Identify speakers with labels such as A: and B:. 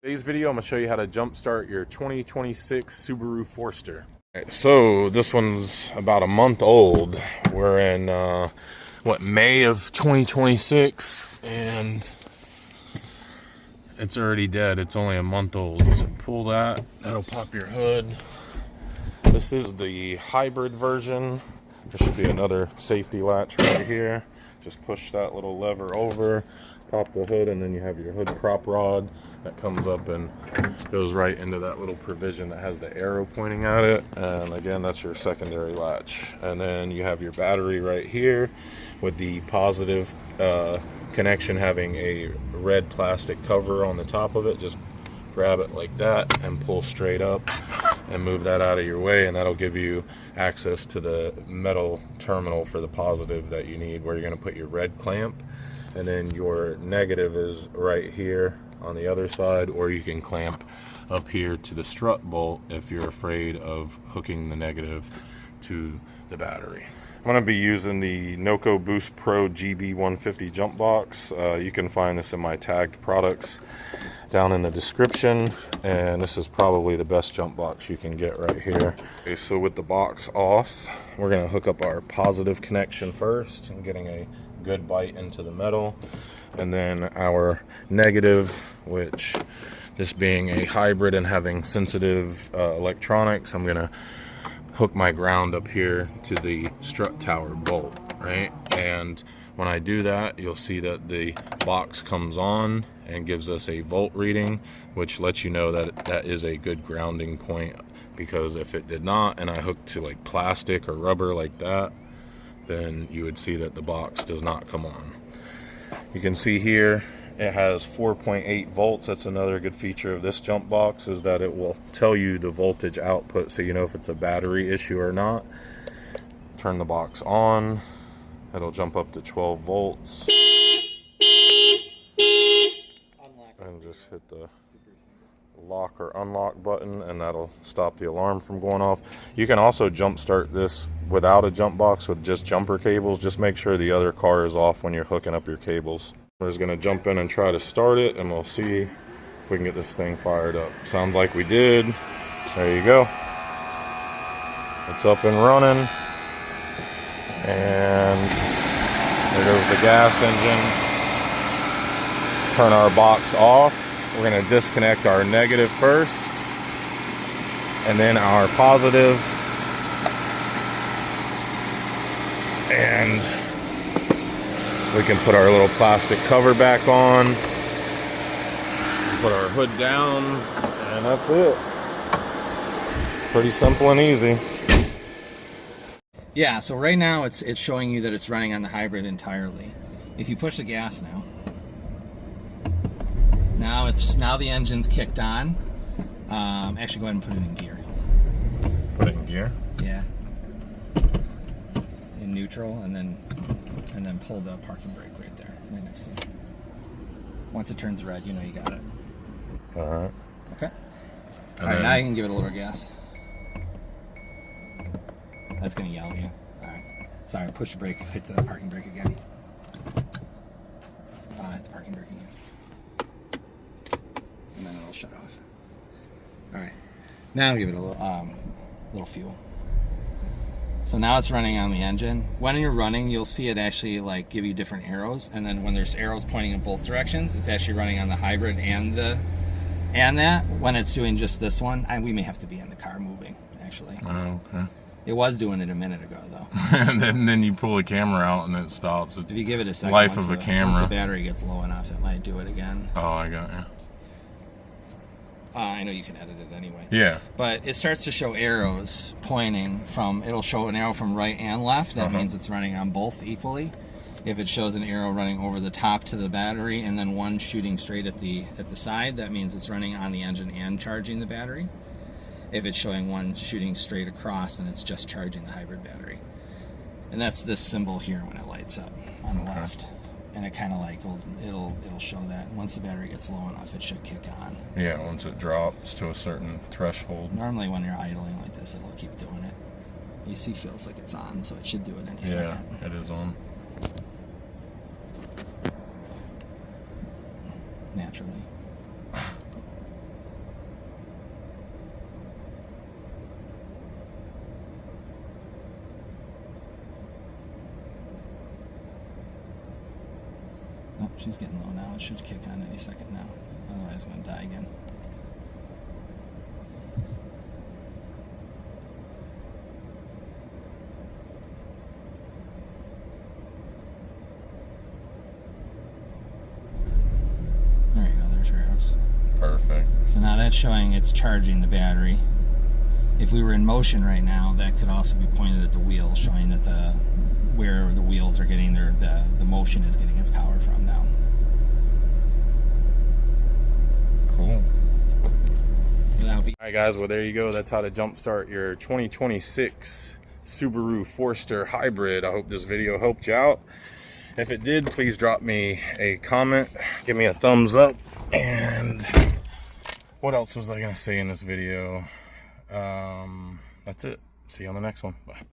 A: Today's video, I'm going to show you how to jumpstart your 2026 Subaru Forester. So this one's about a month old. We're in May of 2026, and it's already dead. It's only a month old. So pull that, that'll pop your hood. This is the hybrid version. There should be another safety latch right here. Just push that little lever over, pop the hood, and then you have your hood prop rod that comes up and goes right into that little provision that has the arrow pointing at it. And again, that's your secondary latch. And then you have your battery right here with the positive connection having a red plastic cover on the top of it. Just grab it like that and pull straight up and move that out of your way, and that'll give you access to the metal terminal for the positive that you need, where you're going to put your red clamp, and then your negative is right here on the other side, or you can clamp up here to the strut bolt if you're afraid of hooking the negative to the battery. I'm going to be using the NOCO Boost GB150 jump box. You can find this in my tagged products down in the description, and this is probably the best jump box you can get right here. Okay, so with the box off, we're going to hook up our positive connection first and getting a good bite into the metal, and then our negative, which this being a hybrid and having sensitive electronics, I'm going to hook my ground up here to the strut tower bolt, right? And when I do that, you'll see that the box comes on and gives us a volt reading, which lets you know that that is a good grounding point, because if it did not and I hooked to like plastic or rubber like that, then you would see that the box does not come on. You can see here it has 4.8 volts. That's another good feature of this jump box, is that it will tell you the voltage output, so you know if it's a battery issue or not. Turn the box on, it'll jump up to 12 volts. And just hit the lock or unlock button, and that'll stop the alarm from going off. You can also jump start this without a jump box with just jumper cables. Just make sure the other car is off when you're hooking up your cables. We're just going to jump in and try to start it, and we'll see if we can get this thing fired up. Sounds like we did. There you go. It's up and running. And there goes the gas engine. Turn our box off. We're going to disconnect our negative first, and then our positive, and we can put our little plastic cover back on, put our hood down, and that's it. Pretty simple and easy.
B: Yeah, so right now it's showing you that it's running on the hybrid entirely. If you push the gas now the engine's kicked on. Actually, go ahead and put it in gear.
A: Put it in gear?
B: Yeah. In neutral, and then pull the parking brake right there, right next to you. Once it turns red, you know you got it.
A: All right.
B: Okay. All right, now you can give it a little gas. That's gonna yell at you. All right. Sorry, push the brake, hit the parking brake again. Hit the parking brake again. And then it'll shut off. All right. Now give it a little fuel. So now it's running on the engine. When you're running, you'll see it actually like give you different arrows, and then when there's arrows pointing in both directions, it's actually running on the hybrid and that. When it's doing just this one, we may have to be in the car moving actually.
A: Oh, okay.
B: It was doing it a minute ago though.
A: And then you pull the camera out and it stops. It's
B: if you give it a second,
A: life of a camera.
B: Once the battery gets low enough, it might do it again.
A: Oh, I got you.
B: I know you can edit it anyway.
A: Yeah.
B: But it starts to show arrows pointing from, it'll show an arrow from right and left. That means it's running on both equally. If it shows an arrow running over the top to the battery and then one shooting straight at the side, that means it's running on the engine and charging the battery. If it's showing one shooting straight across, then it's just charging the hybrid battery. And that's this symbol here when it lights up on the left. And it kind of like it'll show that. Once the battery gets low enough, it should kick on.
A: Yeah, once it drops to a certain threshold.
B: Normally when you're idling like this, it'll keep doing it. AC feels like it's on, so it should do it any second.
A: Yeah, it is on.
B: Naturally. She's getting low now. It should kick on any second now. Otherwise, I'm going to die again. There you go. There's your arrows.
A: Perfect.
B: So now that's showing it's charging the battery. If we were in motion right now, that could also be pointed at the wheel, showing that where the wheels are getting the motion is getting its power from now.
A: Cool.
B: So that'll be
A: All right, guys. Well, there you go. That's how to jumpstart your 2026 Subaru Forester Hybrid. I hope this video helped you out. If it did, please drop me a comment, give me a thumbs up, and what else was I gonna say in this video? That's it. See you on the next one. Bye.